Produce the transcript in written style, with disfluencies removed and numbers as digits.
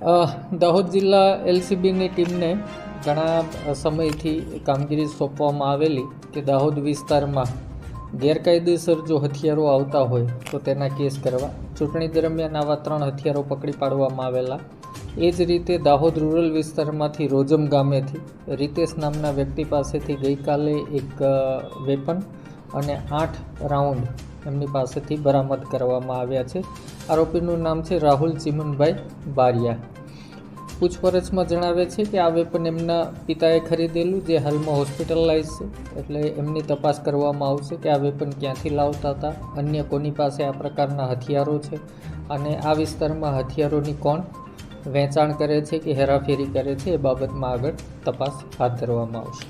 દાહોદ જિલ્લા એલસીબીની ટીમને ઘણા સમયથી કામગીરી સોંપવામાં આવેલી કે દાહોદ વિસ્તારમાં ગેરકાયદેસર જો હથિયારો આવતા હોય તો તેના કેસ કરવા. ચૂંટણી દરમિયાન આવા 3 હથિયારો પકડી પાડવામાં આવેલા. એ જ રીતે દાહોદ રૂરલ વિસ્તારમાંથી રોજમ ગામેથી રીતેશ નામના વ્યક્તિ પાસેથી ગઈકાલે એક વેપન અને 8 રાઉન્ડ એમની પાસેથી બરામદ કરવામાં આવ્યા છે. આરોપીનું નામ છે રાહુલ ચીમનભાઈ બારિયા. પૂછપરછમાં જણાવે છે કે આ વેપન એમના પિતાએ ખરીદેલું, જે હાલમાં હોસ્પિટલાઇઝ છે. એટલે એમની તપાસ કરવામાં આવશે કે આ વેપન ક્યાંથી લાવતા હતા, અન્ય કોની પાસે આ પ્રકારના હથિયારો છે અને આ વિસ્તારમાં હથિયારોની કોણ વેચાણ કરે છે કે હેરાફેરી કરે છે એ બાબતમાં આગળ તપાસ હાથ ધરવામાં આવશે.